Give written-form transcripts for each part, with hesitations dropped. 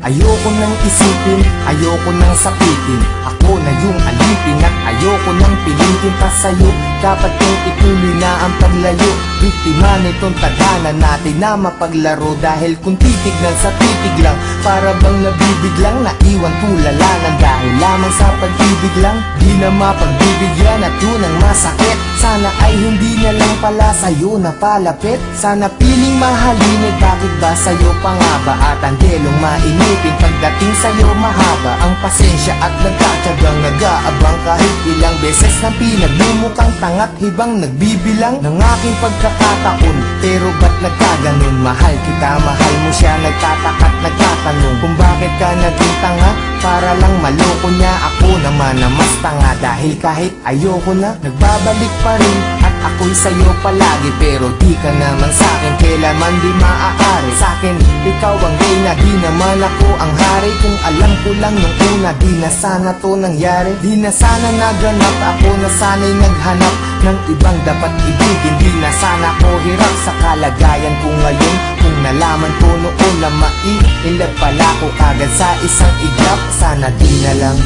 Ayoko nang isipin, ayoko nang sapitin. Ako na yung alipin at ayoko nang pilitin pa sa'yo. Dapat kong ituloy na ang paglayo. Biktima nitong tadhana natin na mapaglaro. Dahil kung titignan sa titig lang, para bang nabibiglang naiwan tulalanan. Dahil lamang sa pag-ibig lang, di na mapagbibigyan at yun ang masakit. Sana ay hindi na lang pala sa'yo napalapit. Sana piling mahalin, bakit ba sa'yo pa nga ba? At ang delong mainipin, pagdating sa'yo mahaba ang pasensya at nagkatsagang nag-aabang. Kahit ilang beses na pinaglumukang tangat hibang nagbibilang ng aking pagkakataon. Pero ba't nagkaganon? Mahal kita, mahal mo siya, nagtataka't nagtatanong kung bakit ka naging tanga para lang maloko niya. Ako naman na mas tanga dahil kahit ayoko na, nagbabalik pa rin at ako'y sa'yo palagi. Pero di ka naman sa'kin kailanman di maaari. Sa'kin ikaw ang reyna, di naman ako ang hari. Kung alam ko lang nung una, di na sana to nangyari. Di na sana naganap, ako na sana'y naghanap ng ibang dapat ibigin. Di na sana ko hirap sa kalagayan ko ngayon. Kung nalaman ko noon na mai-inlove pala ko kagad sa isang iglap. Sana di na lang.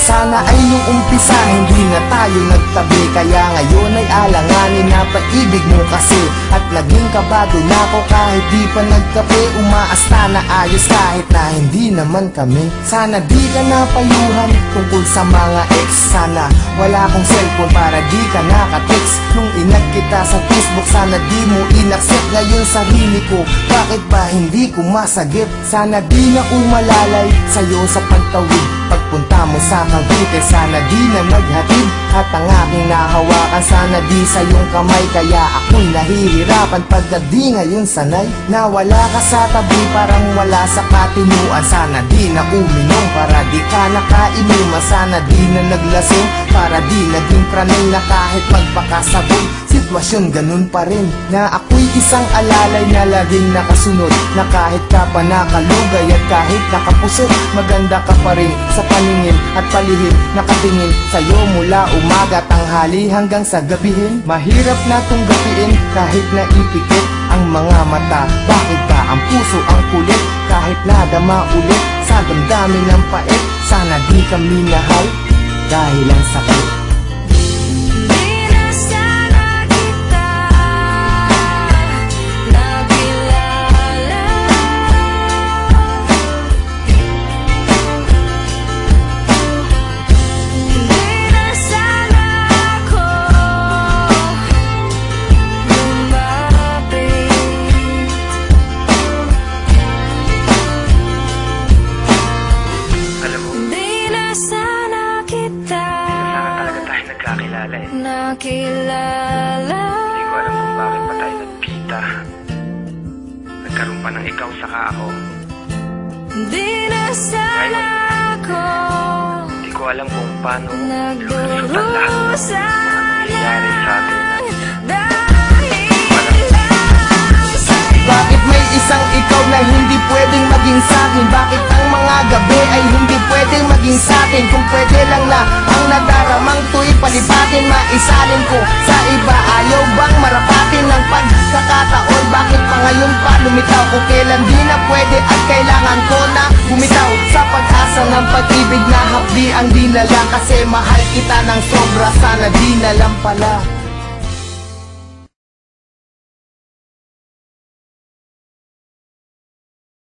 Sana ay nung umpisa hindi na tayo nagtabi. Kaya ngayon ay alanganin na pag-ibig mo kasi. At naging kabado na ako kahit di pa nagkape. Umaasta na ayos kahit na hindi naman kami. Sana di ka napayuhan tungkol sa mga ex. Sana wala akong cellphone para di ka nakatext. Nung inag kita sa Facebook, sana di mo inaccept. Ngayon sarili ko, bakit ba hindi ko masagip? Sana di na umalalay sa'yo sa pagtawid. Pagpunta mo sa Cavite, sana di na naghatid. At ang aking nahawakan, sana di sa iyong kamay. Kaya ako'y nahihirapan pagka di ngayon sanay. Nawala ka sa tabi, parang wala sa katinuan. Sana di na uminom, para di ka nakainuman. Sana di na naglasing, para di naging pranay. Na kahit magpakasabog, sitwasyon ganun pa rin. Na ako'y isang alalay na laging nakasunod. Na kahit ka pa nakalugay at kahit nakapusot, maganda ka pa rin sa paningin at palihim. Nakatingin sa'yo mula umaga, tanghali hanggang sa gabihin. Mahirap na tong gapiin kahit naipikit ang mga mata. Bakit ba ang puso ang kulit kahit nadama ulit sa damdamin ng pait? Sana di kami nahal dahil ang sakit. Nakilala. Hindi ko alam kung bakit pa tayo nagkita. Nagkaroon pa ng ikaw saka ako. Di na sana ako. Hindi ko alam kung paano lulusutan lahat ng mga nangyayari sa atin. Bakit may isang ikaw na hindi pwedeng maging sa'kin? Bakit ang mga gabi ay hindi pwedeng maging sa'kin? Kung pwede lang na ang nadaramang to'y palipatin, maisalin ko sa iba. Ayaw bang marapatin ng pagkakataon? Bakit pa ngayon pa lumitaw? Kung kailan di na pwede at kailangan ko na bumitaw sa pag-asa ng pag-ibig na hapdi ang dinala. Kasi mahal kita ng sobra, sana di na lang pala.